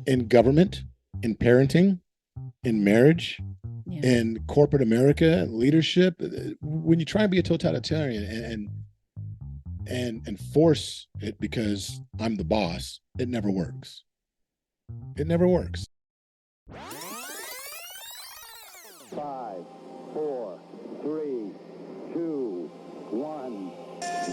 in government, in parenting, in marriage, in corporate America, leadership. When you try and be a totalitarian and force it because I'm the boss, it never works. It never works. 5, 4, 3, 2, 1,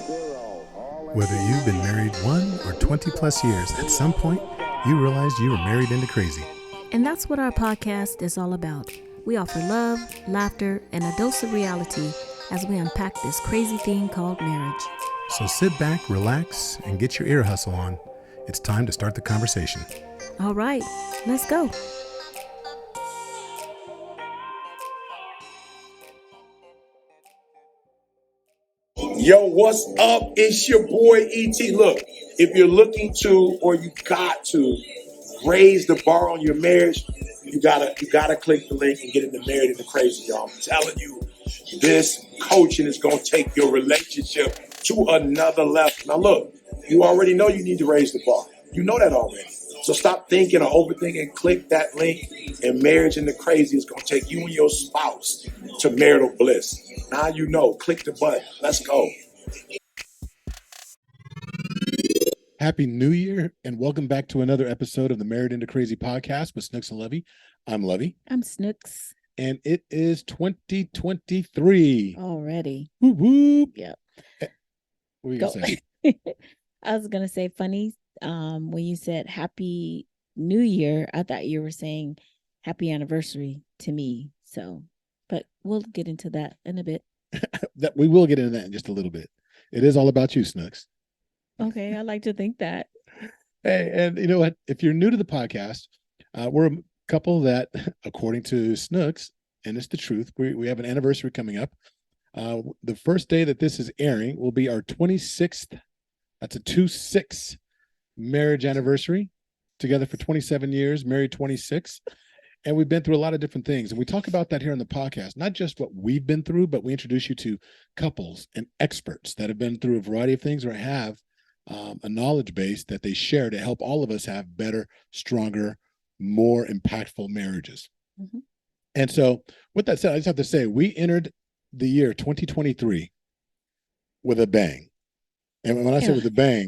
0. Whether you've been married 1 or 20 plus years, at some point, you realized you were married into crazy. And that's what our podcast is all about. We offer love, laughter, and a dose of reality as we unpack this crazy thing called marriage. So sit back, relax, and get your ear hustle on. It's time to start the conversation. All right, let's go. Yo, what's up? It's your boy ET. Look, if you're looking to or you got to raise the bar on your marriage, you gotta click the link and get into Married into Crazy, y'all. I'm telling you, this coaching is gonna take your relationship to another level. Now look, you already know you need to raise the bar. You know that already. So stop thinking or overthinking. Click that link, and Marriage into Crazy is gonna take you and your spouse to marital bliss. Now you know. Click the button. Let's go. Happy New Year, and welcome back to another episode of the Married into Crazy podcast with Snooks and Lovey. I'm Lovey. I'm Snooks. And it is 2023. Already. Whoop, whoop. Yep. What were you going to say? I was going to say funny. When you said Happy New Year, I thought you were saying Happy Anniversary to me. So, but we'll get into that in a bit. We will get into that in just a little bit. It is all about you, Snooks. Okay, I like to think that. Hey, and you know what? If you're new to the podcast, we're a couple that, according to Snooks, and it's the truth, we have an anniversary coming up. The first day that this is airing will be our 26th. That's a 2-6 marriage anniversary. Together for 27 years, married 26. And we've been through a lot of different things. And we talk about that here on the podcast, not just what we've been through, but we introduce you to couples and experts that have been through a variety of things or have a knowledge base that they share to help all of us have better, stronger, more impactful marriages. Mm-hmm. And so with that said, I just have to say, we entered the year 2023 with a bang. And when I say with a bang,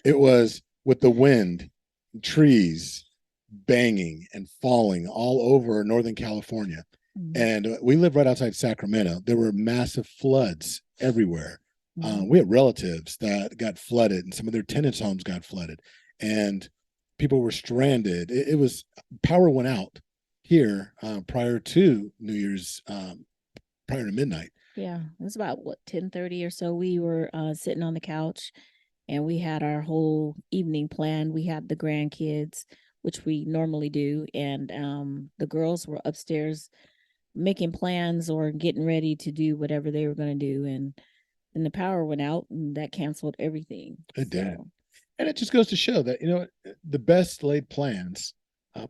it was with the wind, trees banging and falling all over Northern California. Mm-hmm. And we live right outside Sacramento. There were massive floods everywhere. We had relatives that got flooded, and some of their tenants' homes got flooded, and people were stranded. It was power went out here prior to New Year's, prior to midnight. Yeah, it was about 10:30 or so. We were sitting on the couch, and we had our whole evening planned. We had the grandkids, which we normally do, and the girls were upstairs making plans or getting ready to do whatever they were going to do, and the power went out, and that canceled everything. It did. And it just goes to show that, you know, the best laid plans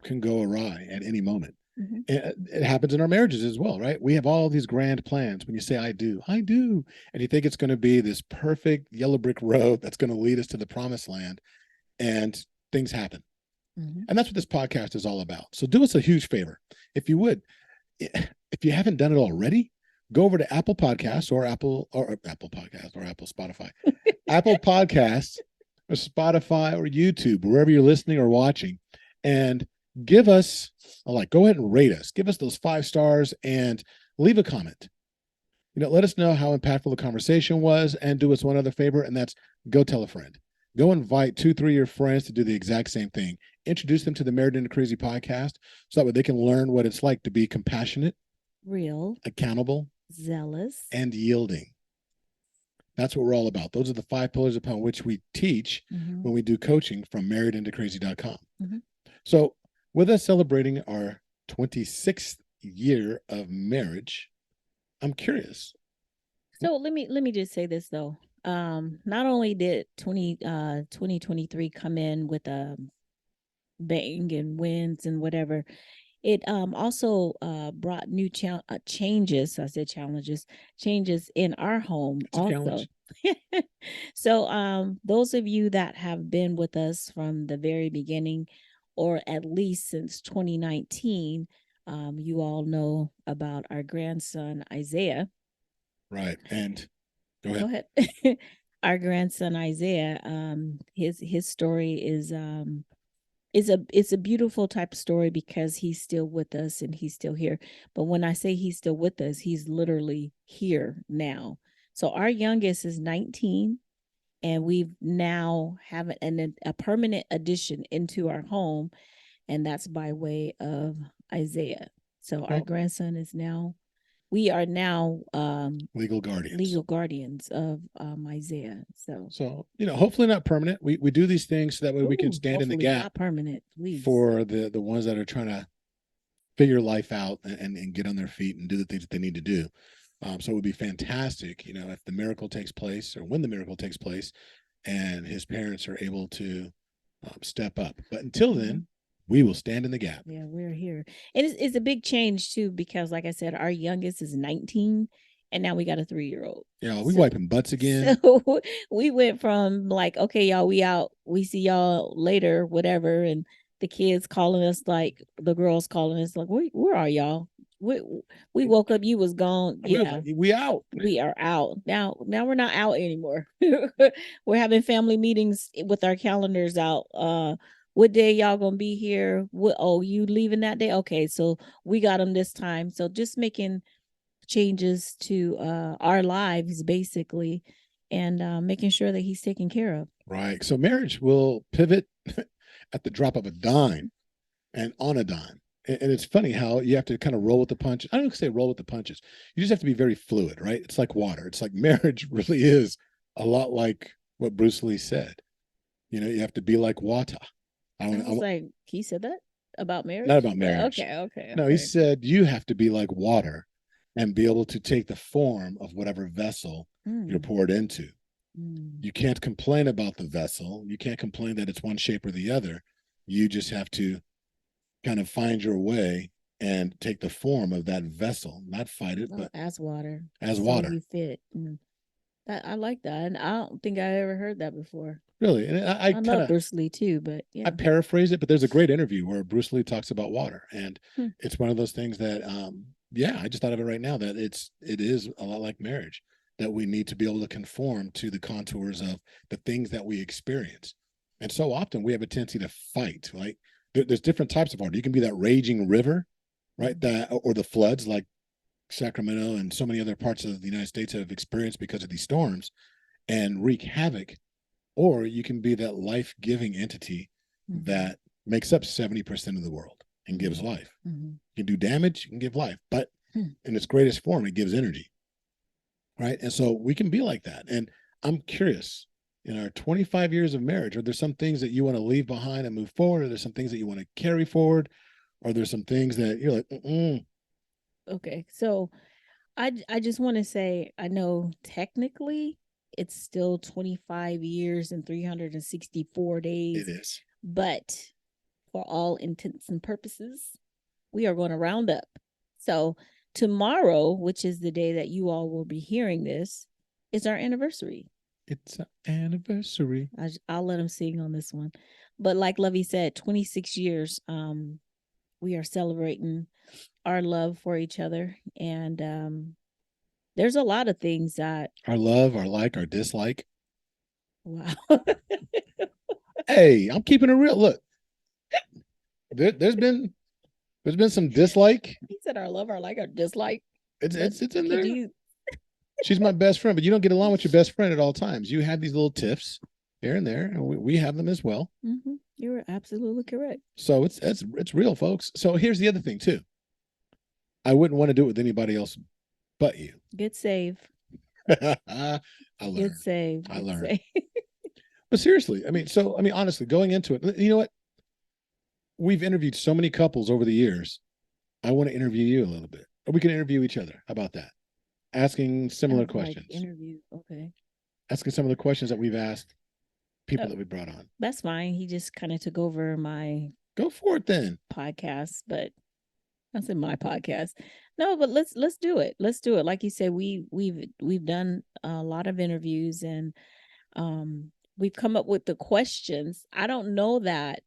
can go awry at any moment. Mm-hmm. It happens in our marriages as well, right? We have all these grand plans. When you say, I do, and you think it's going to be this perfect yellow brick road that's going to lead us to the promised land, and things happen. Mm-hmm. And that's what this podcast is all about. So do us a huge favor. If you would, if you haven't done it already, go over to Apple Podcasts or Apple Spotify, Apple Podcasts or Spotify or YouTube, wherever you're listening or watching, and give us a like. Go ahead and rate us. Give us those 5 stars and leave a comment. You know, let us know how impactful the conversation was, and do us one other favor, and that's go tell a friend. Go invite 2-3 of your friends to do the exact same thing. Introduce them to the Married into Crazy podcast so that way they can learn what it's like to be compassionate, real, accountable, zealous, and yielding. That's what we're all about. Those are the 5 pillars upon which we teach when we do coaching from marriedintocrazy.com. Mm-hmm. So with us celebrating our 26th year of marriage, I'm curious. So let me just say this though. Not only did 2023 come in with a bang and wins and whatever, it also brought new changes. I said changes in our home also. So those of you that have been with us from the very beginning, or at least since 2019. You all know about our grandson Isaiah. Right. And go Go ahead. ahead. Our grandson Isaiah, his story is it's a beautiful type of story because he's still with us and he's still here. But when I say he's still with us, he's literally here now. So our youngest is 19, and we've now have a permanent addition into our home, and that's by way of Isaiah. So our Well, grandson is now, we are now legal guardians. legal guardians of Isaiah. So, hopefully not permanent. We do these things so that way we can Ooh, stand in the hopefully gap not permanent, please. for the ones that are trying to figure life out and get on their feet and do the things that they need to do. So it would be fantastic, if the miracle takes place, or when the miracle takes place, and his parents are able to step up. But until then, we will stand in the gap. Yeah, we're here. And it's a big change too, because like I said, our youngest is 19, and now we got a 3-year-old. Yeah, we wiping butts again. So we went from like, okay, y'all, we out, we see y'all later, whatever. And the kids calling us, like the girls calling us, like, where are y'all? We woke up, you was gone. Yeah, we out. We are out now. Now we're not out anymore. We're having family meetings with our calendars out. What day y'all gonna be here? You leaving that day? Okay, so we got them this time. So just making changes to our lives basically, and making sure that he's taken care of. Right. So marriage will pivot at the drop of a dime and on a dime. And it's funny how you have to kind of roll with the punches. I don't say roll with the punches. You just have to be very fluid, right? It's like water. It's like marriage really is a lot like what Bruce Lee said. You have to be like water. I was like, he said that about marriage? Not about marriage. Okay. No, he said you have to be like water and be able to take the form of whatever vessel you're poured into. You can't complain about the vessel. You can't complain that it's one shape or the other. You just have to kind of find your way and take the form of that vessel, not fight it, but as water. As water. You fit. I like that. And I don't think I ever heard that before. Really? And I love Bruce Lee too, but yeah. I paraphrase it, but there's a great interview where Bruce Lee talks about water. And it's one of those things that, I just thought of it right now, that it is a lot like marriage, that we need to be able to conform to the contours of the things that we experience. And so often we have a tendency to fight, right? There's different types of water. You can be that raging river, right? Or the floods like Sacramento and so many other parts of the United States have experienced because of these storms, and wreak havoc. Or you can be that life-giving entity that makes up 70% of the world and gives life. You can do damage, you can give life, but in its greatest form, it gives energy, right? And so we can be like that. And I'm curious, in our 25 years of marriage, are there some things that you want to leave behind and move forward? Are there some things that you want to carry forward? Are there some things that you're like, Okay, so I just want to say, I know technically it's still 25 years and 364 days. It is. But for all intents and purposes, we are going to round up. So tomorrow, which is the day that you all will be hearing this, is our anniversary. It's an anniversary. I'll let him sing on this one. But like Lovey said, 26 years, we are celebrating our love for each other. And there's a lot of things that our love, our like, our dislike. Wow. Hey, I'm keeping it real. Look, there's been some dislike. He said our love, our like, our dislike. It's in there. She's my best friend, but you don't get along with your best friend at all times. You have these little tiffs here and there, and we have them as well. You're absolutely correct. So it's real, folks. So here's the other thing too. I wouldn't want to do it with anybody else but you. Good save. I learned. Good save. I learned. But seriously, honestly, going into it, you know what? We've interviewed so many couples over the years. I want to interview you a little bit, or we can interview each other. How about that? Asking similar questions. Interview, okay. Asking some of the questions that we've asked people that we brought on. That's fine. He just kind of took over my Go for it then. Podcast, but that's in my podcast. No, but let's do it. Let's do it. Like you said, we've done a lot of interviews, and we've come up with the questions. I don't know that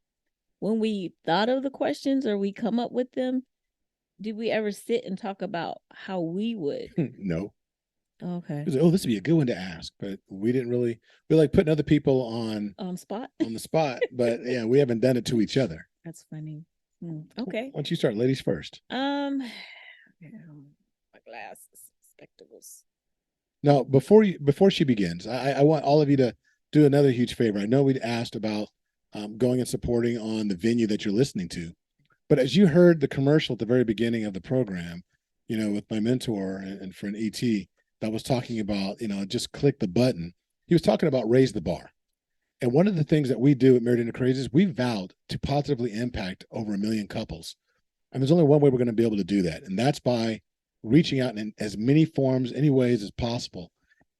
when we thought of the questions or we come up with them, did we ever sit and talk about how we would? No. Okay. It was like, oh, this would be a good one to ask, but we didn't really. We like putting other people on Spot. on the spot, but yeah, we haven't done it to each other. That's funny. Okay. Why don't you start, ladies first? My glasses, spectacles. Now, before she begins, I want all of you to do another huge favor. I know we'd asked about going and supporting on the venue that you're listening to, but as you heard the commercial at the very beginning of the program, with my mentor and friend ET, that was talking about, just click the button. He was talking about raise the bar. And one of the things that we do at Married Into Crazy is we vowed to positively impact over 1 million couples. And there's only one way we're going to be able to do that. And that's by reaching out in as many forms, any ways as possible.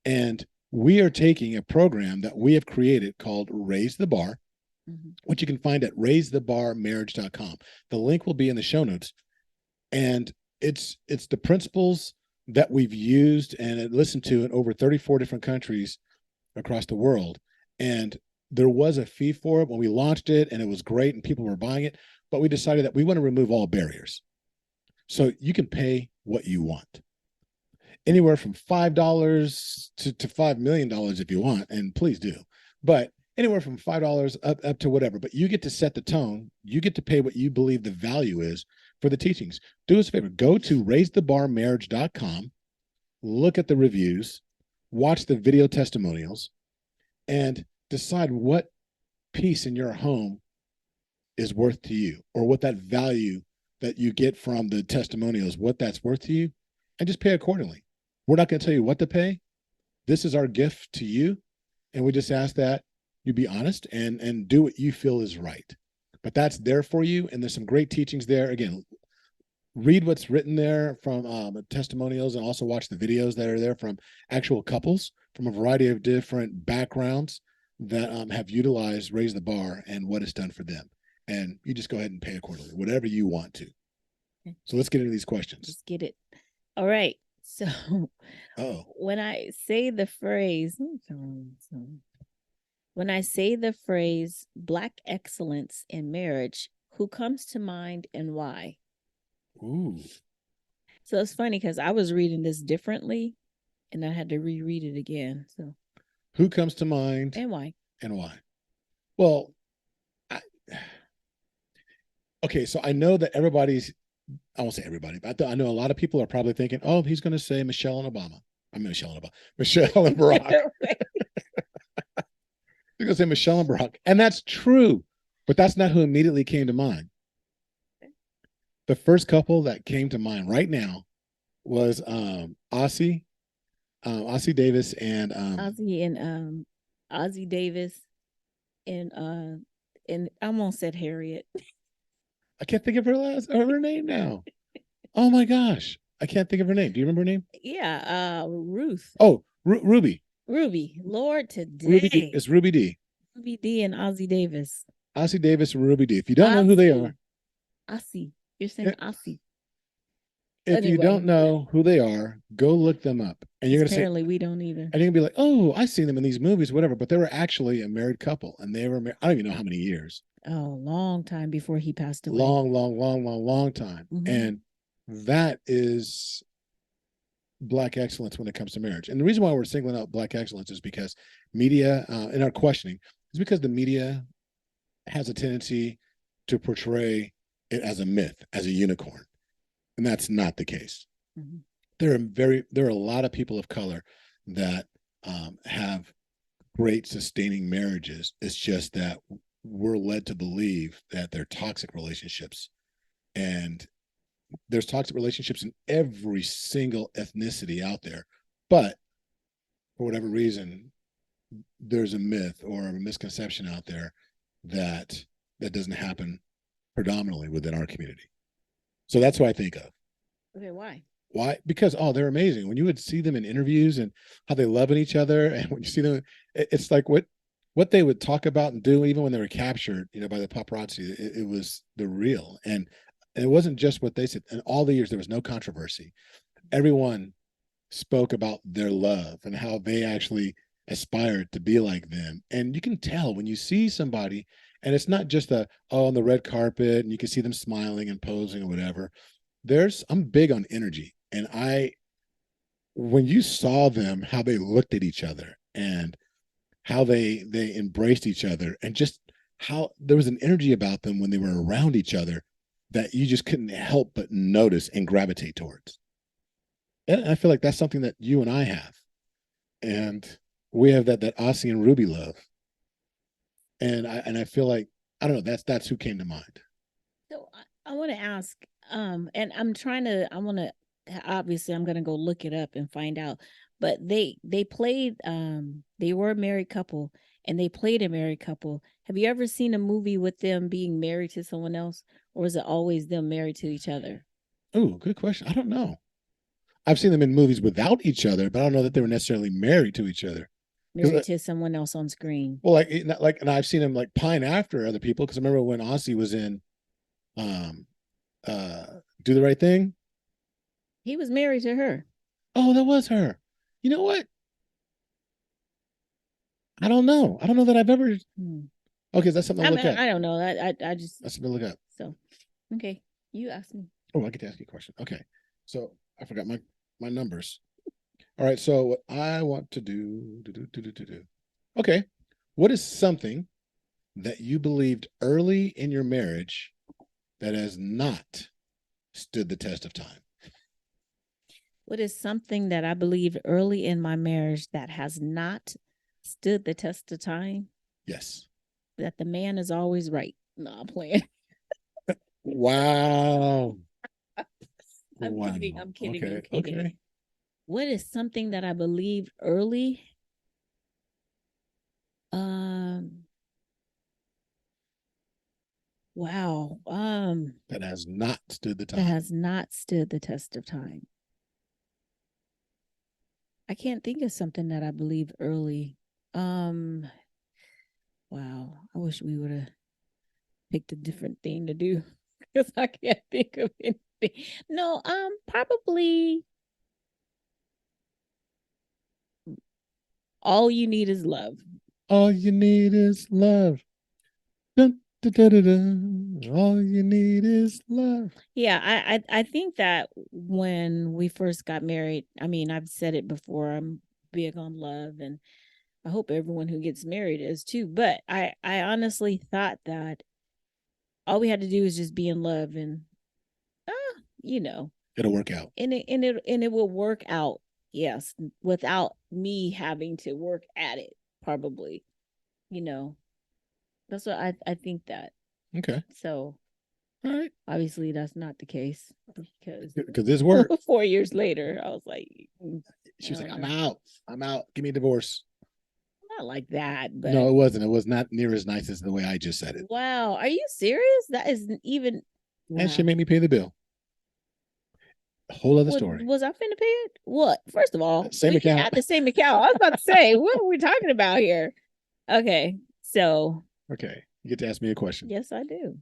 And we are taking a program that we have created called Raise the Bar, which you can find at raisethebarmarriage.com. The link will be in the show notes. And it's the principles that we've used and listened to in over 34 different countries across the world. And there was a fee for it when we launched it, and it was great and people were buying it, but we decided that we want to remove all barriers. So you can pay what you want, anywhere from $5 to $5 million if you want, and please do, but anywhere from $5 up to whatever. But you get to set the tone. You get to pay what you believe the value is for the teachings. Do us a favor, go to raisethebarmarriage.com, look at the reviews, watch the video testimonials, and decide what piece in your home is worth to you, or what that value that you get from the testimonials, what that's worth to you, and just pay accordingly. We're not going to tell you what to pay. This is our gift to you. And we just ask that you be honest and do what you feel is right. But that's there for you. And there's some great teachings there. Again, read what's written there from testimonials, and also watch the videos that are there from actual couples from a variety of different backgrounds that have utilized Raise the Bar and what it's done for them. And you just go ahead and pay accordingly, whatever you want to. Okay. So let's get into these questions. Let's get it. All right. So when I say the phrase, Black excellence in marriage, who comes to mind and why? Ooh. So it's funny because I was reading this differently and I had to reread it again. So who comes to mind and why? And why? Well, okay, so I know that I won't say everybody, but I know a lot of people are probably thinking, oh, he's going to say Michelle and Barack. Michelle and Barack. He's going to say Michelle and Barack. And that's true, but that's not who immediately came to mind. The first couple that came to mind right now was Ossie Davis and Ossie Davis and I almost said Harriet. I can't think of her name now. Oh my gosh, I can't think of her name. Do you remember her name? Yeah, Ruth. Oh, Ruby. Ruby. Lord, today. Ruby D. It's Ruby D. Ruby D and Ossie Davis. Ossie Davis and Ruby D. If you don't know who they are, Ossie. You're saying Ossie. If you don't know who they are, go look them up. And you're going to say, apparently we don't either. And you're going to be like, oh, I've seen them in these movies, whatever. But they were actually a married couple, and they were married. I don't even know how many years. Oh, long time before he passed away. Long time. Mm-hmm. And that is Black excellence when it comes to marriage. And the reason why we're singling out Black excellence is because media, in our questioning, is because the media has a tendency to portray it as a myth, as a unicorn. And that's not the case. Mm-hmm. There are a lot of people of color that have great sustaining marriages. It's just that we're led to believe that they're toxic relationships, and there's toxic relationships in every single ethnicity out there. But for whatever reason, there's a myth or a misconception out there that doesn't happen predominantly within our community. So that's what I think of. Okay, why? Why? Because, they're amazing. When you would see them in interviews and how they love each other, and when you see them, it's like what they would talk about and do, even when they were captured, by the paparazzi, it was the real. And it wasn't just what they said. In all the years, there was no controversy. Everyone spoke about their love and how they actually aspired to be like them. And you can tell when you see somebody And it's not just on the red carpet and you can see them smiling and posing or whatever. I'm big on energy. And when you saw them, how they looked at each other and how they embraced each other, and just how there was an energy about them when they were around each other that you just couldn't help but notice and gravitate towards. And I feel like that's something that you and I have. And we have that Aussie and Ruby love. And I feel like, I don't know, that's who came to mind. So I want to ask, and I want to, obviously I'm going to go look it up and find out, but they played, they were a married couple and they played a married couple. Have you ever seen a movie with them being married to someone else, or is it always them married to each other? Oh, good question. I don't know. I've seen them in movies without each other, but I don't know that they were necessarily married to each other. Married to someone else on screen. Well, and I've seen them like pine after other people, because I remember when Aussie was in Do the Right Thing. He was married to her. Oh, that was her. You know what? I don't know. I don't know that I've ever. Okay, that's something to look up. I don't know. I just. That's something to look up. So, okay, you asked me. Oh, I get to ask you a question. Okay, so I forgot my numbers. All right, so what I want to do. Okay, what is something that you believed early in your marriage that has not stood the test of time? What is something that I believed early in my marriage that has not stood the test of time? Yes. That the man is always right. No, I'm playing. Wow. I'm kidding. I'm kidding. Okay. I'm kidding. Okay. What is something that I believed early? Wow. That has not stood the time. That has not stood the test of time. I can't think of something that I believed early. Wow. I wish we would have picked a different thing to do, because I can't think of anything. No, probably all you need is love. All you need is love. Dun, dun, dun, dun, dun. All you need is love. Yeah, I think that when we first got married, I mean, I've said it before, I'm big on love, and I hope everyone who gets married is too. But I honestly thought that all we had to do is just be in love, and It'll work out. And it will work out. Yes, without me having to work at it, probably. That's what I think that. Okay. So, all right. Obviously, that's not the case, because this worked. 4 years later, I was like, she was like, "I'm out. I'm out. Give me a divorce." Not like that, but no, it wasn't. It was not near as nice as the way I just said it. Wow, are you serious? That isn't even. Wow. And she made me pay the bill. A whole other story. Was I finna pay it? What? First of all, same account. At the same account. I was about to say, what are we talking about here? Okay, so. Okay, you get to ask me a question. Yes, I do.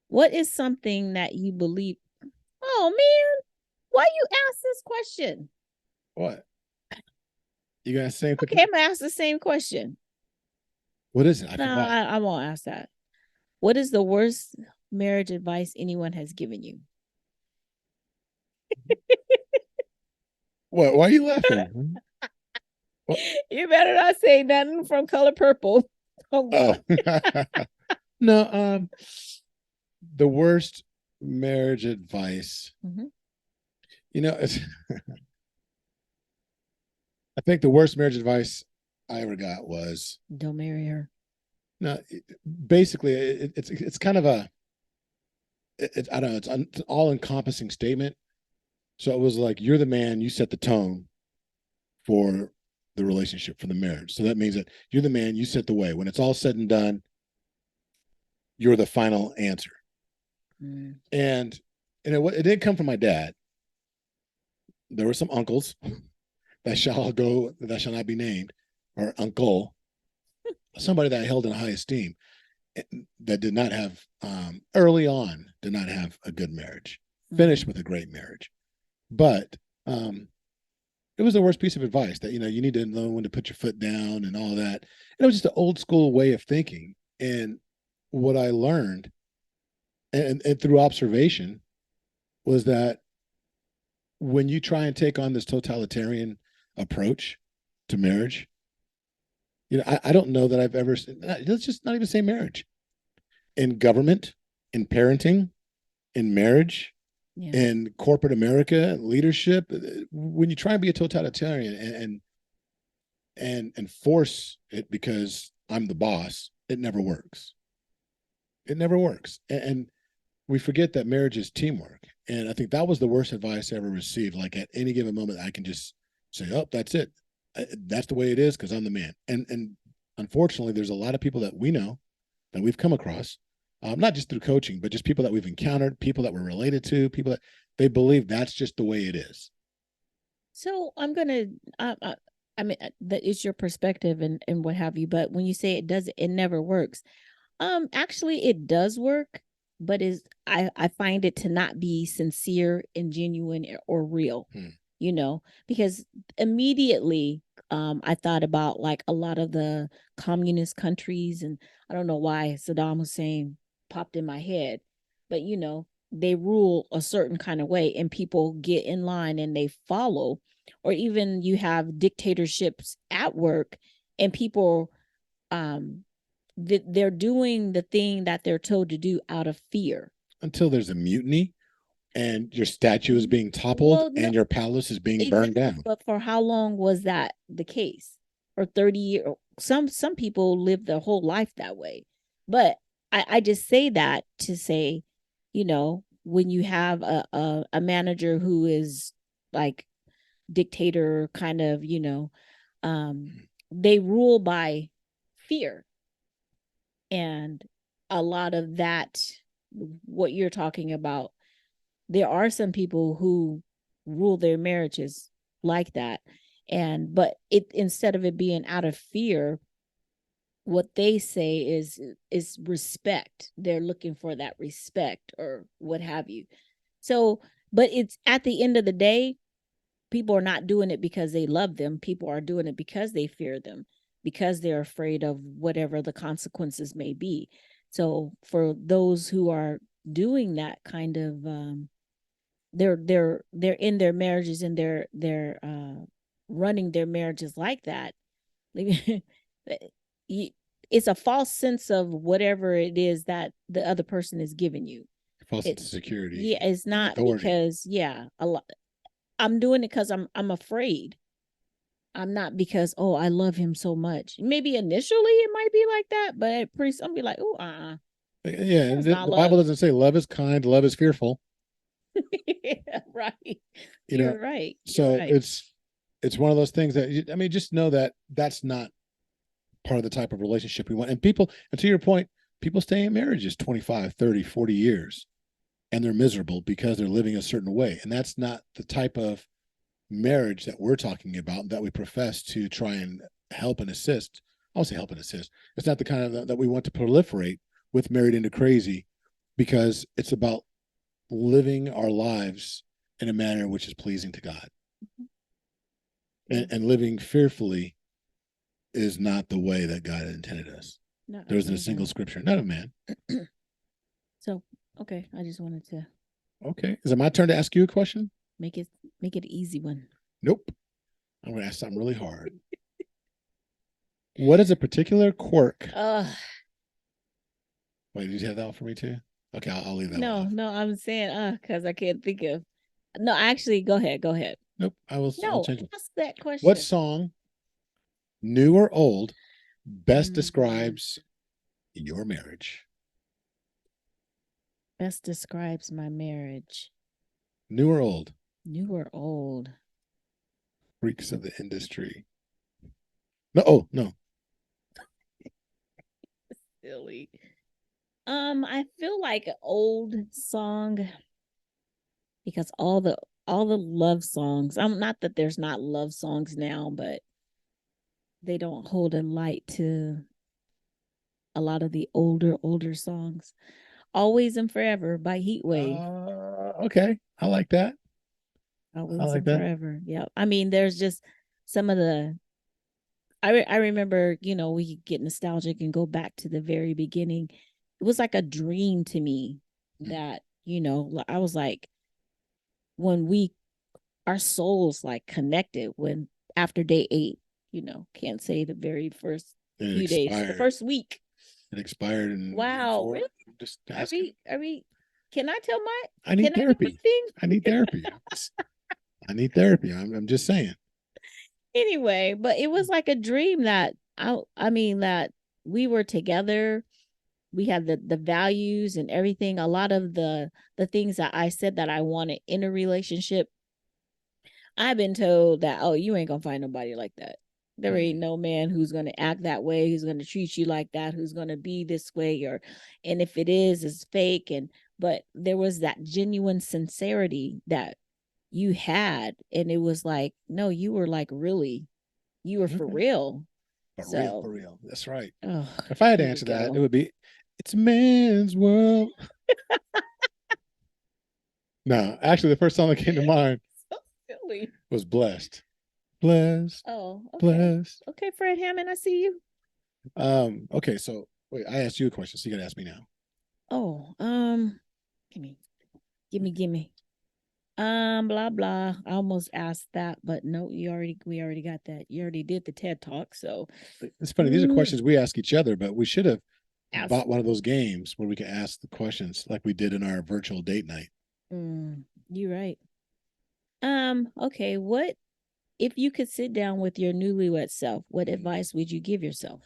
What is something that you believe? Oh man, why you ask this question? What? You gonna say? Okay, I'm gonna ask the same question. What is it? I won't ask that. What is the worst marriage advice anyone has given you? What? Why are you laughing? You better not say nothing from Color Purple. Oh. No, the worst marriage advice. It's I think the worst marriage advice I ever got was don't marry her. No, basically it's kind of I don't know, it's an all-encompassing statement. So it was like, you're the man, you set the tone for the relationship, for the marriage. So that means that you're the man, you set the way. When it's all said and done, you're the final answer. And it didn't come from my dad. There were some uncles that shall not be named, or uncle, somebody that I held in high esteem, that did not have early on did not have a good marriage, finished with a great marriage. But it was the worst piece of advice that, you need to know when to put your foot down and all that. And it was just an old school way of thinking. And what I learned and through observation was that when you try and take on this totalitarian approach to marriage, I don't know that I've ever, let's just not even say marriage, in government, in parenting, in marriage, Yeah. in corporate America, leadership, when you try and be a totalitarian and force it because I'm the boss, it never works. It never works. And we forget that marriage is teamwork. And I think that was the worst advice I ever received. Like at any given moment, I can just say, "Oh, that's it. That's the way it is because I'm the man." And unfortunately, there's a lot of people that we know that we've come across, not just through coaching, but just people that we've encountered, people that we're related to, people that they believe that's just the way it is. So I'm gonna, I mean, that is your perspective and what have you. But when you say it never works. Actually, it does work, but I find it to not be sincere and genuine or real. Because immediately, I thought about like a lot of the communist countries, and I don't know why Saddam Hussein popped in my head, but they rule a certain kind of way, and people get in line and they follow. Or even you have dictatorships at work, and people, they're doing the thing that they're told to do out of fear Until there's a mutiny and your statue is being toppled and your palace is being burned down. But for how long was that the case? For 30 years? Some people live their whole life that way. But I just say that to say, when you have a manager who is like dictator kind of, they rule by fear. And a lot of that, what you're talking about, there are some people who rule their marriages like that. But instead of it being out of fear, what they say is respect. They're looking for that respect or what have you. So, but it's at the end of the day, people are not doing it because they love them. People are doing it because they fear them, because they're afraid of whatever the consequences may be. So for those who are doing that kind of, they're in their marriages and they're running their marriages like that. It's a false sense of whatever it is that the other person is giving you. False sense of security. Yeah, it's not authority. Because a lot. I'm doing it because I'm afraid. I'm not because, oh, I love him so much. Maybe initially it might be like that, but pretty soon be like, oh, Yeah, the Bible doesn't say love is kind, love is fearful. Yeah, right. You're right. So it's one of those things that just know that that's not part of the type of relationship we want. And people, and to your point, people stay in marriages 25, 30, 40 years, and they're miserable because they're living a certain way. And that's not the type of marriage that we're talking about, that we profess to try and help and assist. I won't say help and assist. It's not the kind of that we want to proliferate with Married into Crazy, because it's about living our lives in a manner which is pleasing to God. And living fearfully is not the way that God intended us. There isn't a single scripture, not of man. So, okay, I just wanted to. Okay, is it my turn to ask you a question? Make it an easy one. Nope. I'm going to ask something really hard. What is a particular quirk? Wait, did you have that one for me too? Okay, I'll leave that one. No, I'm saying because I can't think of. No, actually, go ahead. Nope, I'll change it. Ask that question. What song, new or old, best describes your marriage? Best describes my marriage. New or old? New or old? Freaks of the industry. No, no. Silly. I feel like an old song, because all the love songs. Not that there's not love songs now, but they don't hold a light to a lot of the older songs. Always and Forever by Heatwave. Okay, I like that. Always I like and that. forever. Yeah. I mean, there's just some of the I remember, we get nostalgic and go back to the very beginning. It was like a dream to me that, I was like, when our souls like connected when after day 8, can't say the very first It few days, the expired. first week. It expired in Wow, four. really? Just Are asking. we, can I tell my, I need can I do my therapy. thing? I need therapy. I need therapy. I'm just saying. Anyway, but it was like a dream that I mean that we were together. We had the values and everything. A lot of the things that I said that I wanted in a relationship, I've been told that, oh, you ain't gonna find nobody like that. There ain't no man who's gonna act that way, who's gonna treat you like that, who's gonna be this way, and if it is, it's fake. But there was that genuine sincerity that you had, and it was like, no, you were like you were for Okay. real. For real. That's right. Oh, If I had to answer that, it would be, it's a man's world. No, actually, the first song that came to mind so silly. was Blessed. Blessed. Oh, okay. Blessed. Okay, Fred Hammond, I see you. Okay, so wait, I asked you a question, so you gotta ask me now. Oh, gimme. Blah blah. I almost asked that, but no, we already got that. You already did the TED talk, so It's funny, these are questions we ask each other, but we should have ask. bought one of those games where we could ask the questions like we did in our virtual date night. You're right. Okay, what if you could sit down with your newlywed self, what advice would you give yourself?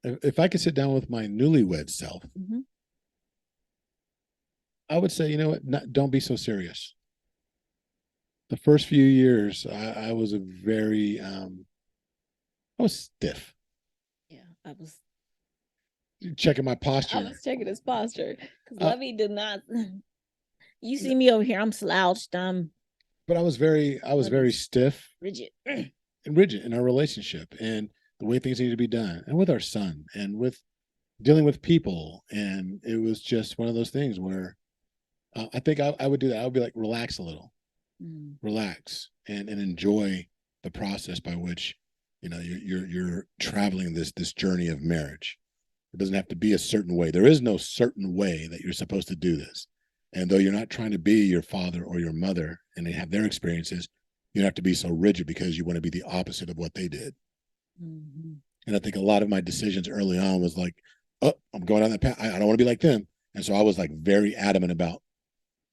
If I could sit down with my newlywed self, I would say, you know what, don't be so serious. The first few years, I was I was stiff. Yeah, I was checking my posture. I was checking his posture because Lovey did not. You see me over here, I'm slouched. But I was very stiff, rigid, and rigid in our relationship and the way things needed to be done, and with our son, and with dealing with people. And it was just one of those things where I think I would do that. I would be like, relax a little, relax, and enjoy the process by which you're traveling this journey of marriage. It doesn't have to be a certain way. There is no certain way that you're supposed to do this. And though you're not trying to be your father or your mother and they have their experiences, you don't have to be so rigid because you want to be the opposite of what they did. And I think a lot of my decisions early on was like, oh, I'm going down that path. I don't want to be like them. And so I was like very adamant about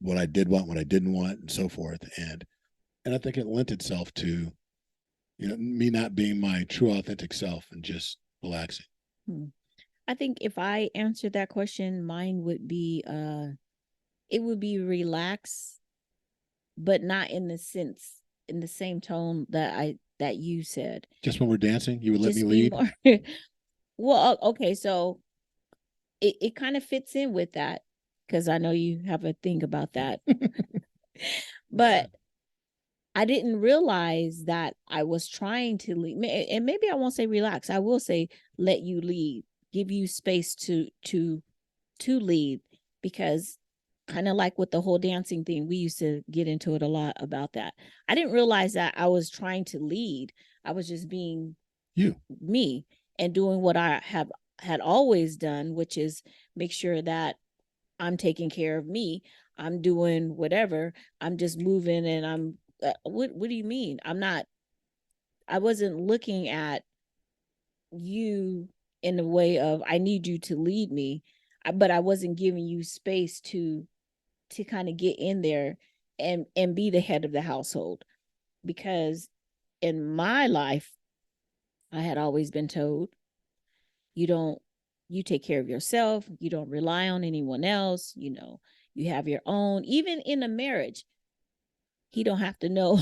what I did want, what I didn't want, and so forth. And I think it lent itself to, me not being my true authentic self and just relaxing. I think if I answered that question, mine would be it would be relax, but not in the same tone that you said. Just when we're dancing, you would let me lead? Well, okay, so it kind of fits in with that because I know you have a thing about that. But I didn't realize that I was trying to lead, and maybe I won't say relax. I will say let you lead, give you space to lead, because kind of like with the whole dancing thing, we used to get into it a lot about that. I didn't realize that I was trying to lead. I was just being me and doing what I had always done, which is make sure that I'm taking care of me. I'm doing whatever. I'm just moving, and I'm what do you mean? I wasn't looking at you in the way of I need you to lead me, but I wasn't giving you space to kind of get in there and be the head of the household. Because in my life, I had always been told, you take care of yourself, you don't rely on anyone else, you have your own. Even in a marriage, he don't have to know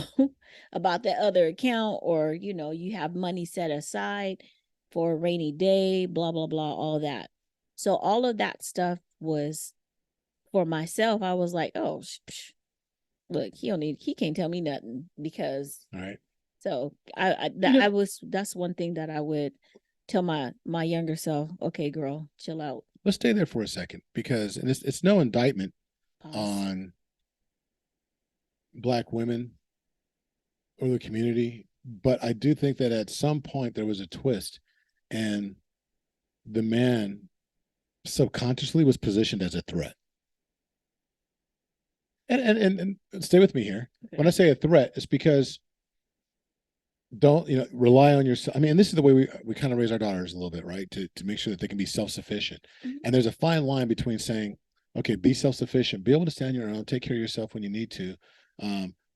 about that other account, or you have money set aside for a rainy day, blah blah blah, all that. So all of that stuff was for myself. I was like, oh, look, he can't tell me nothing, because all right. So that's one thing that I would tell my younger self. Okay, girl, chill out. Let's stay there for a second, because it's no indictment on Black women or the community, but I do think that at some point there was a twist, and the man subconsciously was positioned as a threat. And stay with me here. Okay. When I say a threat, it's because don't rely on yourself. I mean, and this is the way we kind of raise our daughters a little bit, right? To make sure that they can be self-sufficient. Mhm. And there's a fine line between saying, okay, be self-sufficient, be able to stand on your own, take care of yourself when you need to,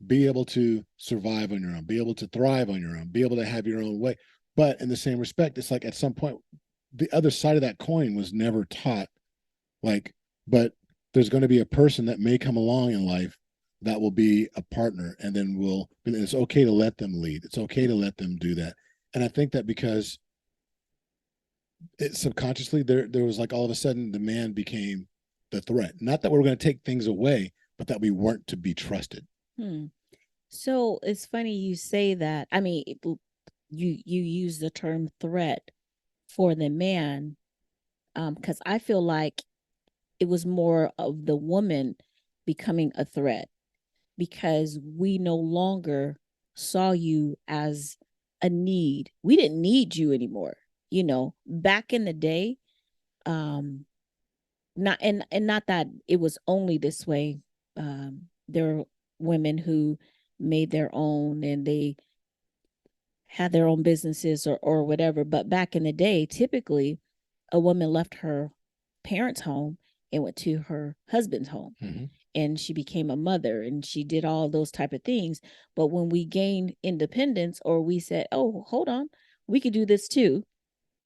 be able to survive on your own, be able to thrive on your own, be able to have your own way. But in the same respect, it's like at some point, the other side of that coin was never taught. Like, but there's going to be a person that may come along in life that will be a partner, and then and it's okay to let them lead. It's okay to let them do that. And I think that because it subconsciously there was like all of a sudden the man became the threat. Not that we were going to take things away, but that we weren't to be trusted. So it's funny you say that. I mean, you use the term threat for the man, because I feel like it was more of the woman becoming a threat, because we no longer saw you as a need. We didn't need you anymore. Back in the day, not that it was only this way. There were women who made their own and they had their own businesses or whatever. But back in the day, typically a woman left her parents' home and went to her husband's home. Mm-hmm. And she became a mother and she did all those type of things. But when we gained independence, or we said, oh, hold on, we could do this too,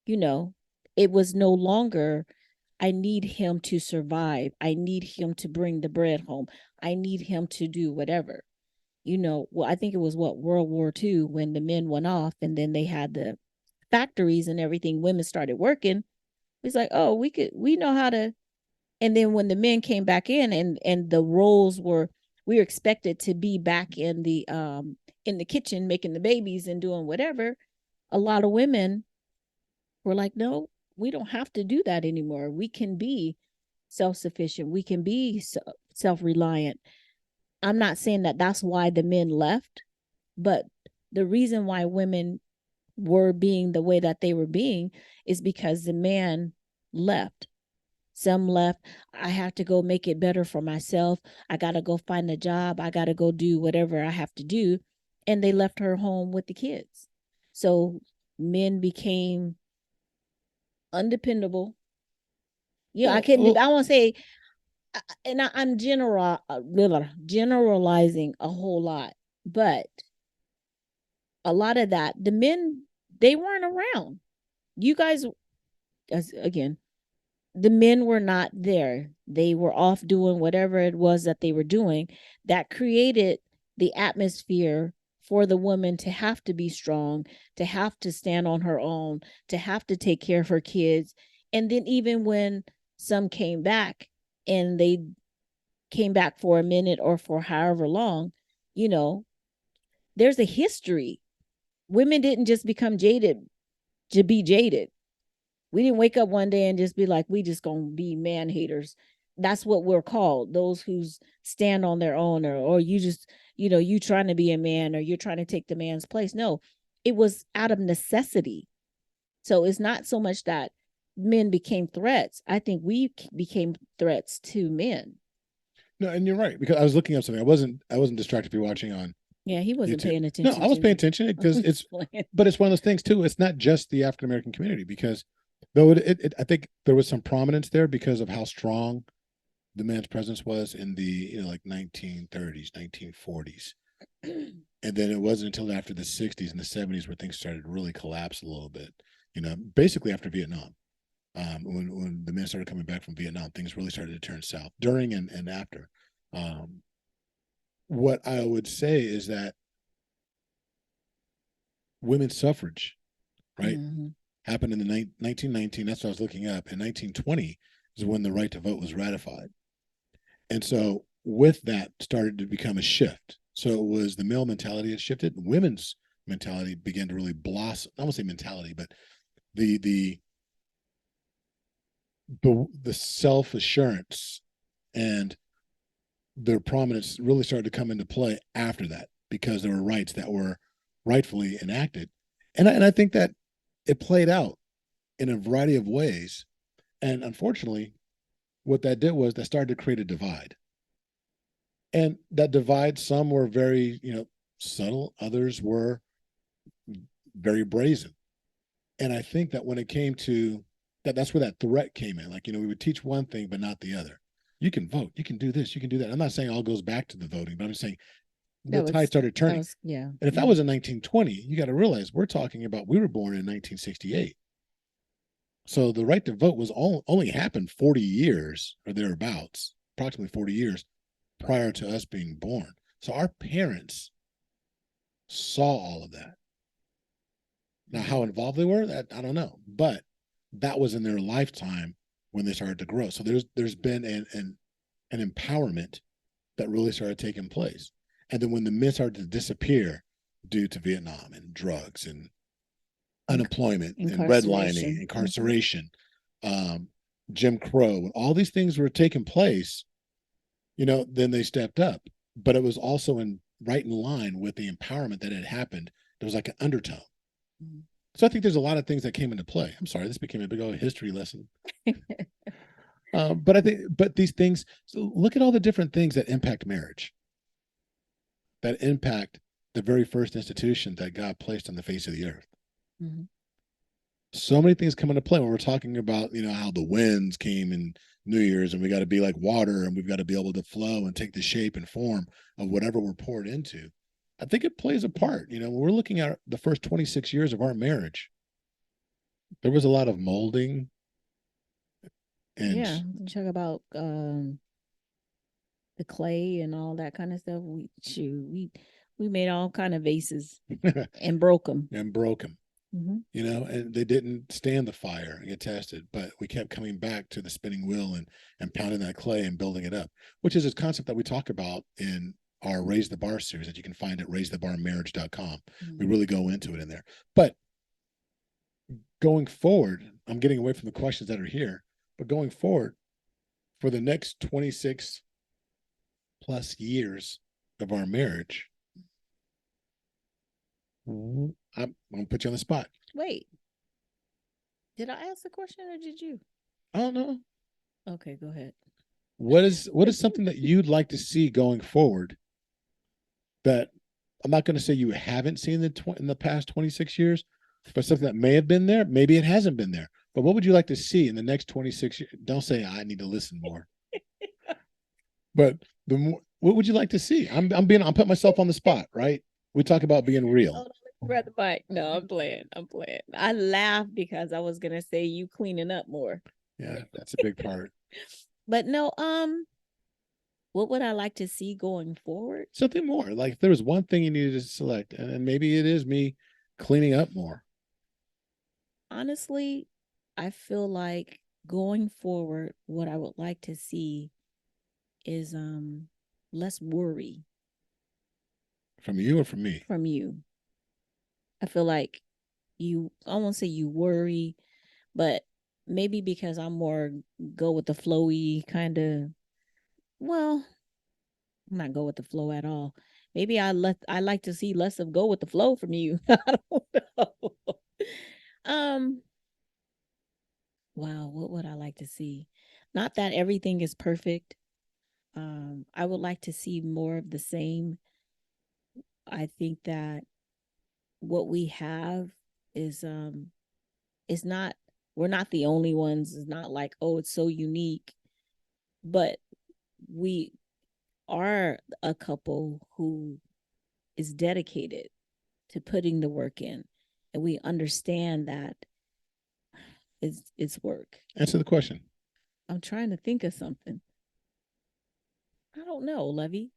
it was no longer, I need him to survive. I need him to bring the bread home. I need him to do whatever. Well, I think it was World War II when the men went off and then they had the factories and everything. Women started working. It's like, oh, we know how to. And then when the men came back in and the roles we were expected to be back in the kitchen making the babies and doing whatever. A lot of women were like, no, we don't have to do that anymore. We can be self-sufficient. We can be self-reliant. I'm not saying that that's why the men left, but the reason why women were being the way that they were being is because the man left. Some left, I have to go make it better for myself. I got to go find a job. I got to go do whatever I have to do. And they left her home with the kids. So men became undependable. I won't say, and I'm generalizing a whole lot, but a lot of that, the men, they weren't around. You guys, again, the men were not there. They were off doing whatever it was that they were doing. That created the atmosphere for the woman to have to be strong, to have to stand on her own, to have to take care of her kids. And then even when some came back and they came back for a minute or for however long, there's a history. Women didn't just become jaded to be jaded. We didn't wake up one day and just be like, we just gonna be man haters. That's what we're called, those who stand on their own, or you just, you trying to be a man, or you're trying to take the man's place. No, it was out of necessity. So it's not so much that men became threats. I think we became threats to men. No, and you're right, because I was looking up something. I wasn't distracted. If you're watching on, yeah, he wasn't YouTube. paying attention. No, I was paying attention because but it's one of those things too. It's not just the African American community, because though I think there was some prominence there because of how strong the man's presence was in the like 1930s, 1940s, and then it wasn't until after the 60s and the 70s where things started to really collapse a little bit. Basically after Vietnam. When the men started coming back from Vietnam, things really started to turn south during and after. What I would say is that women's suffrage, right, happened in the 1919. That's what I was looking up. In 1920 is when the right to vote was ratified. And so with that started to become a shift. So it was the male mentality that shifted. Women's mentality began to really blossom. I won't say mentality, but the self-assurance and their prominence really started to come into play after that, because there were rights that were rightfully enacted. And I think that it played out in a variety of ways. And unfortunately, what that did was that started to create a divide. And that divide, some were very, subtle, others were very brazen. And I think that when it came to that, that's where that threat came in. Like, we would teach one thing, but not the other. You can vote, you can do this, you can do that. I'm not saying all goes back to the voting, but I'm saying the tide started turning. Yeah. And if that was in 1920, you got to realize we're talking about, we were born in 1968. So the right to vote was only happened 40 years or thereabouts, approximately 40 years prior to us being born. So our parents saw all of that. Now, how involved they were, that I don't know, but that was in their lifetime when they started to grow. So there's been an empowerment that really started taking place. And then when the myths started to disappear due to Vietnam and drugs and unemployment and redlining, incarceration, Jim Crow, when all these things were taking place, then they stepped up. But it was also right in line with the empowerment that had happened. There was like an undertone. Mm-hmm. So I think there's a lot of things that came into play. I'm sorry, this became a big old history lesson. But these things, so look at all the different things that impact marriage, that impact the very first institution that God placed on the face of the earth. Mm-hmm. So many things come into play when we're talking about, how the winds came in New Year's, and we got to be like water, and we've got to be able to flow and take the shape and form of whatever we're poured into. I think it plays a part. When we're looking at the first 26 years of our marriage, there was a lot of molding. And you talk about the clay and all that kind of stuff. We made all kind of vases and broke them. Mm-hmm. And they didn't stand the fire and get tested, but we kept coming back to the spinning wheel and pounding that clay and building it up, which is a concept that we talk about in our Raise the Bar series that you can find at raisethebarmarriage.com. Mm-hmm. We really go into it in there. But going forward, I'm getting away from the questions that are here, but going forward, for the next 26 plus years of our marriage, I'm going to put you on the spot. Wait. Did I ask the question or did you? I don't know. Okay, go ahead. What is something that you'd like to see going forward that I'm not going to say you haven't seen in the past 26 years, but something that may have been there, maybe it hasn't been there. But what would you like to see in the next 26 years? Don't say I need to listen more. But what would you like to see? I'm putting myself on the spot, right? We talk about being real. Grab the mic. No, I'm playing. I laughed because I was gonna say you cleaning up more. Yeah, that's a big part. But no, what would I like to see going forward? Something more. Like if there was one thing you needed to select, and maybe it is me cleaning up more. Honestly, I feel like going forward, what I would like to see is less worry. From you or from me? From you. I feel like I won't say you worry, but maybe because I'm more go with the flowy kind of, well, I'm not go with the flow at all. Maybe I like to see less of go with the flow from you. I don't know. Wow, what would I like to see? Not that everything is perfect. I would like to see more of the same. I think that what we have is not, we're not the only ones. It's not like, oh, it's so unique, but we are a couple who is dedicated to putting the work in, and we understand that it's work. Answer the question. I'm trying to think of something. I don't know, Lovey.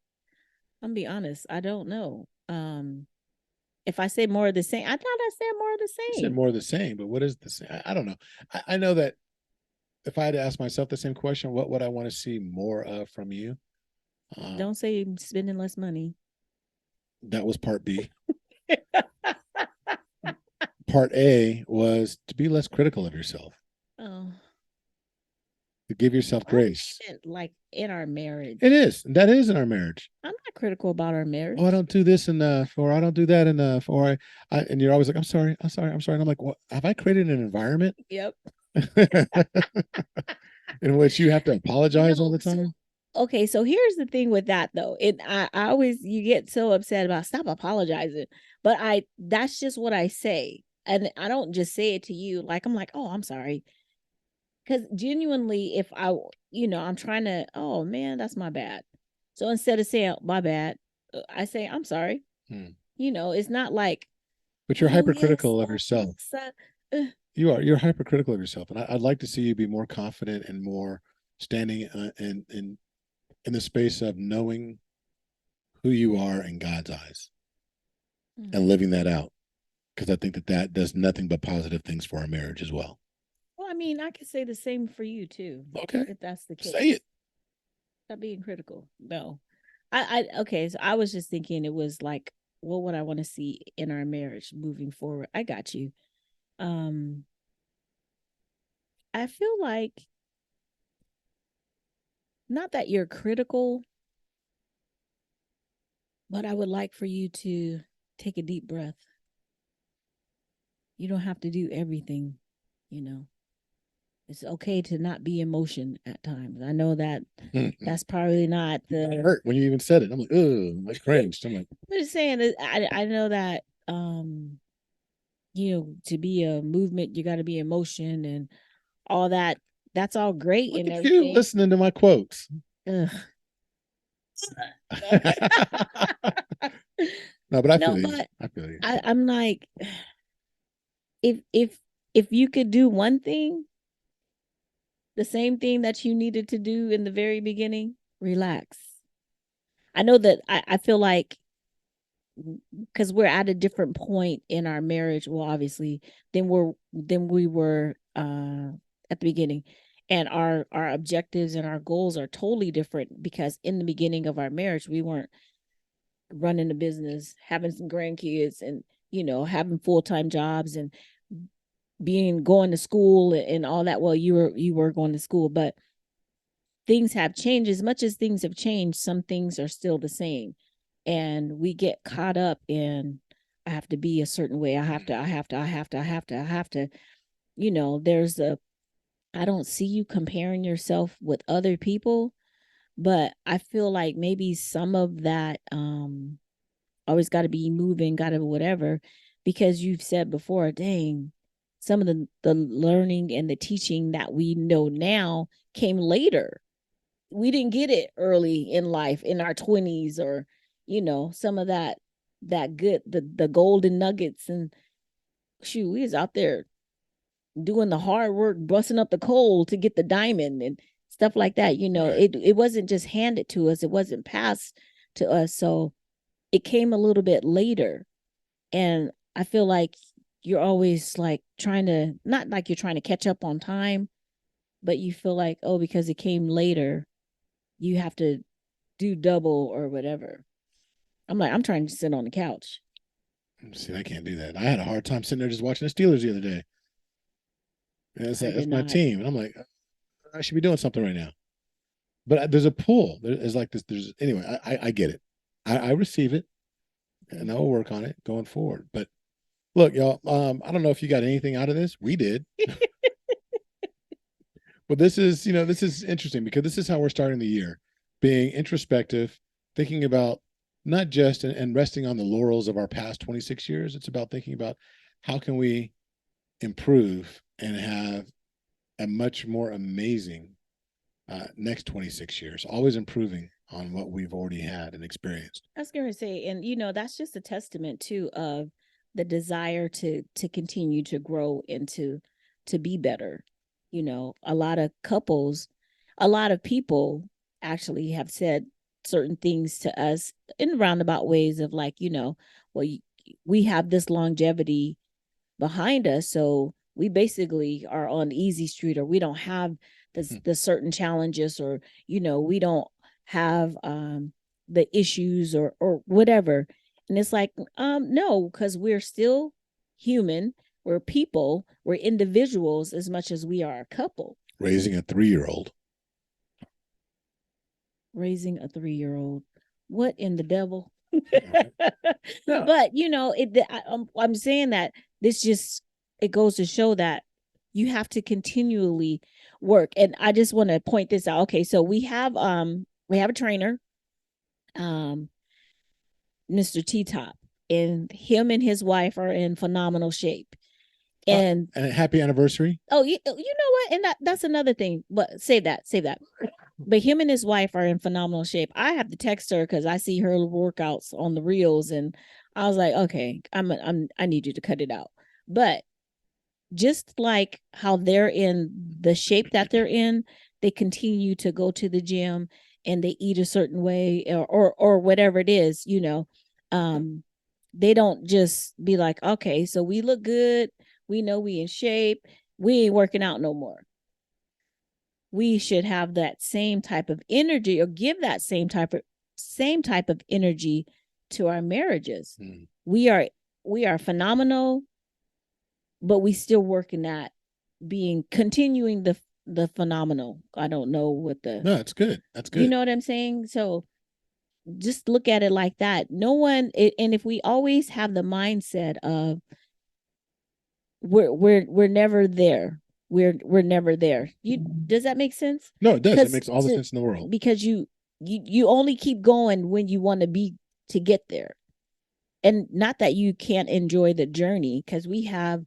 I'm be honest. I don't know. If I say more of the same, I thought I said more of the same. You said more of the same, but what is the same? I don't know. I know that if I had to ask myself the same question, what would I want to see more of from you? Don't say spending less money. That was part B. Part A was to be less critical of yourself. Oh. to give yourself grace. Like in our marriage. It is. That is in our marriage. I'm not critical about our marriage. Oh, I don't do this enough, or I don't do that enough, or and you're always like, I'm sorry. And I'm like, what? Have I created an environment Yep. in which you have to apologize all the time? Okay, so here's the thing with that though. I always, you get so upset about stop apologizing, but that's just what I say. And I don't just say it to you. Like, I'm like, oh, I'm sorry. Because genuinely, if I'm trying to, oh man, that's my bad. So instead of saying my bad, I say, I'm sorry. It's not like. But you're hypercritical of yourself. You're hypercritical of yourself. And I'd like to see you be more confident and more standing in the space of knowing who you are in God's eyes and living that out. Because I think that does nothing but positive things for our marriage as well. Well, I mean, I could say the same for you too. Okay. If that's the case. Say it. Stop being critical. No. Okay, so I was just thinking it was like, what would I want to see in our marriage moving forward? I got you. I feel like not that you're critical, but I would like for you to take a deep breath. You don't have to do everything, It's okay to not be emotion at times. I know that that's probably not the. It hurt when you even said it. I'm like, ugh, I cringed. I'm like, I'm just saying, I know that, to be a movement, you got to be emotion and all that. That's all great. Look and at everything. you listening to my quotes. Ugh. No, but I feel you. I feel you. I'm like, if you could do one thing, the same thing that you needed to do in the very beginning, relax. I know that I feel like, because we're at a different point in our marriage, well, obviously, than we were at the beginning, and our objectives and our goals are totally different, because in the beginning of our marriage, we weren't running a business, having some grandkids, and having full-time jobs and going to school and all that. Well, you were going to school, but things have changed. As much as things have changed, some things are still the same, and we get caught up in, I have to be a certain way. I have to. There's I don't see you comparing yourself with other people, but I feel like maybe some of that always got to be moving, got to whatever, because you've said before, dang, some of the learning and the teaching that we know now came later. We didn't get it early in life, in our 20s, or some of that good, the golden nuggets. And shoot, we was out there doing the hard work, busting up the coal to get the diamond and stuff like that. Right. It wasn't just handed to us, it wasn't passed to us, so it came a little bit later. And I feel like you're always like trying to, not like you're trying to catch up on time, but you feel like, oh, because it came later, you have to do double or whatever. I'm like, I'm trying to sit on the couch. See, I can't do that. I had a hard time sitting there just watching the Steelers the other day. That's my team. And I'm like, I should be doing something right now. But there's a pull. There's like this. Anyway, I get it. I receive it, and I'll work on it going forward. But look, y'all, I don't know if you got anything out of this. We did. But this is interesting, because this is how we're starting the year, being introspective, thinking about not just and resting on the laurels of our past 26 years. It's about thinking about how can we improve and have a much more amazing next 26 years, always improving on what we've already had and experienced. I was going to say, and that's just a testament too of the desire to continue to grow and to be better. A lot of couples, a lot of people actually have said certain things to us in roundabout ways of like, well, we have this longevity behind us, so we basically are on easy street, or we don't have the certain challenges, or we don't have the issues or whatever. And it's like, no, because we're still human, we're people, we're individuals as much as we are a couple. Raising a 3-year-old. raising a 3-year-old. What in the devil? No. But I'm saying that this just, it goes to show that you have to continually work. And I just want to point this out. Okay, so we have a trainer, Mr. T Top, and him and his wife are in phenomenal shape. And happy anniversary. Oh, you know what? And that's another thing. But save that. But him and his wife are in phenomenal shape. I have to text her because I see her workouts on the reels, and I was like, okay, I need you to cut it out. But just like how they're in the shape that they're in, they continue to go to the gym and they eat a certain way or whatever it is, they don't just be like, okay, so we look good, we know we in shape, we ain't working out no more. We should have that same type of energy, or give that same type of energy to our marriages. We are phenomenal, but we still working at continuing the phenomenal. I don't know what the No, it's good. That's good. You know what I'm saying? So just look at it like that. No one, and if we always have the mindset of we're never there. We're never there. Does that make sense? No, it does. It makes all the sense in the world. Because you only keep going when you want to be to get there. And not that you can't enjoy the journey, because we have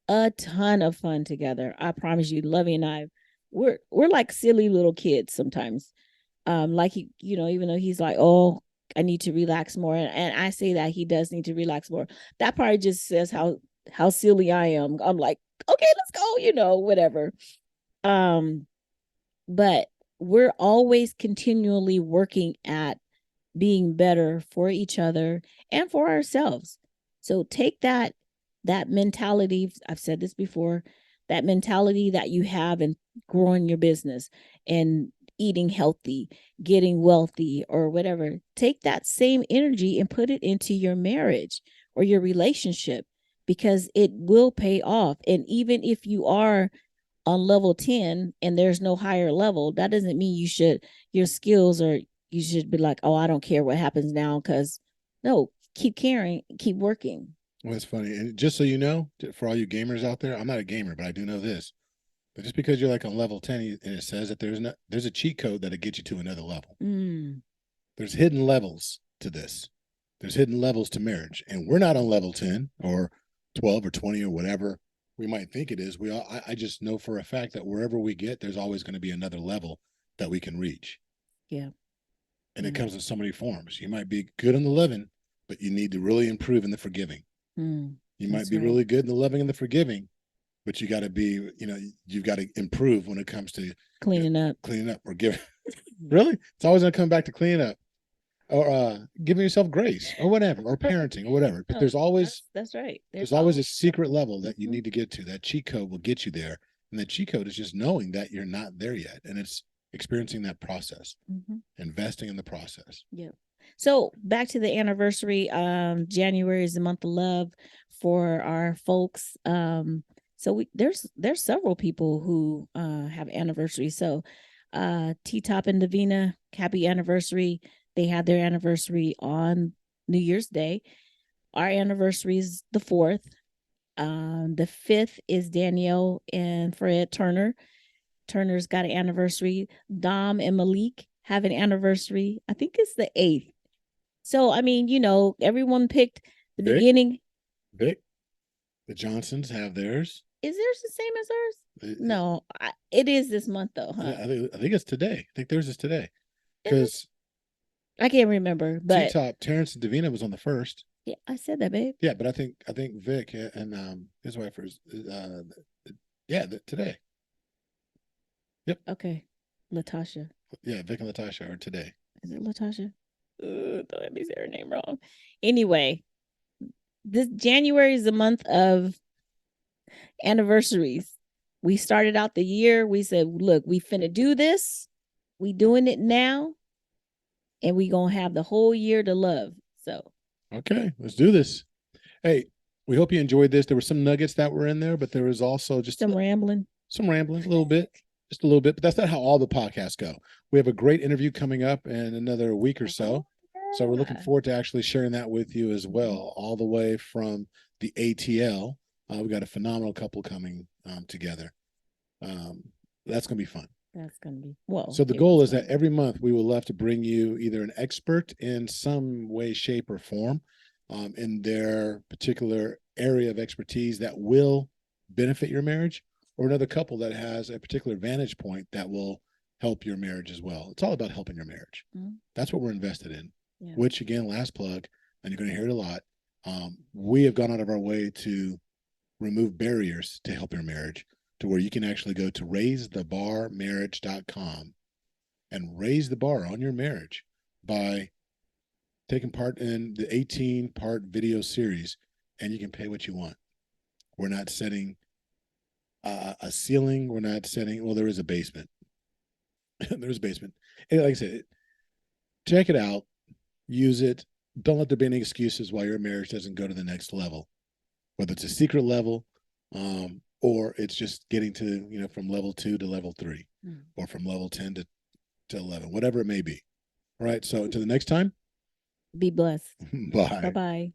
a ton of fun together. I promise you, Lovey and I, we're like silly little kids sometimes. Like even though he's like, oh, I need to relax more, and I say that he does need to relax more. That probably just says how silly I am. I'm like, okay, let's go, whatever. But we're always continually working at being better for each other and for ourselves. So take that mentality. I've said this before, that mentality that you have in growing your business and eating healthy, getting wealthy, or whatever. Take that same energy and put it into your marriage or your relationship, because it will pay off. And even if you are on level 10 and there's no higher level, that doesn't mean your skills, or you should be like, oh, I don't care what happens now. Because no, keep caring, keep working. Well, that's funny. And just so you know, for all you gamers out there, I'm not a gamer, but I do know this. But just because you're like on level 10 and it says that there's a cheat code that'll get you to another level. There's hidden levels to this. There's hidden levels to marriage. And we're not on level 10 or 12 or 20 or whatever we might think it is. I just know for a fact that wherever we get, there's always going to be another level that we can reach. Yeah. And it comes in so many forms. You might be good in the loving, but you need to really improve in the forgiving. You might be really good in the loving and the forgiving, but you got to be, you've got to improve when it comes to cleaning up or giving. Really? It's always going to come back to cleaning up or giving yourself grace or whatever, or parenting or whatever. But there's always, that's right. There's always a secret level that you need to get to. That cheat code will get you there. And the cheat code is just knowing that you're not there yet. And it's experiencing that process, investing in the process. Yeah. So back to the anniversary. January is the month of love for our folks. So there's several people who have anniversaries. So T Top and Davina, happy anniversary. They had their anniversary on New Year's Day. Our anniversary is the 4th. The 5th is Danielle and Fred Turner. Turner's got an anniversary. Dom and Malik have an anniversary. I think it's the 8th. So, I mean, everyone picked the beginning. The Johnsons have theirs. Is theirs the same as ours? No, it is this month though, huh? I think it's today. I think theirs is today. Because I can't remember, but T-Top, Terrence and Davina was on the 1st. Yeah, I said that, babe. Yeah, but I think Vic and his wife is today. Yep. Okay. Latasha. Yeah, Vic and Latasha are today. Is it Latasha? Don't let me say her name wrong. Anyway, this January is the month of anniversaries. We started out the year. We said, look, we finna do this. We doing it now. And we gonna have the whole year to love. So okay, let's do this. Hey, we hope you enjoyed this. There were some nuggets that were in there, but there was also just some rambling, a little bit, just a little bit. But that's not how all the podcasts go. we have a great interview coming up in another week or so. So we're looking forward to actually sharing that with you as well, all the way from the ATL. We got a phenomenal couple coming together. That's going to be fun. That's going to be, well. So the goal is that every month we will love to bring you either an expert in some way, shape, or form in their particular area of expertise that will benefit your marriage, or another couple that has a particular vantage point that will help your marriage as well. It's all about helping your marriage. Mm-hmm. That's what we're invested in, which again, last plug, and you're going to hear it a lot. We have gone out of our way to remove barriers to help your marriage, to where you can actually go to raisethebarmarriage.com and raise the bar on your marriage by taking part in the 18-part video series, and you can pay what you want. We're not setting a ceiling. We're not setting, well, there is a basement. There's a basement. And like I said, check it out, use it. Don't let there be any excuses why your marriage doesn't go to the next level, whether it's a secret level, or it's just getting to, from level 2 to level 3, or from level 10 to 11, whatever it may be. All right. So until the next time, be blessed. Bye. Bye-bye.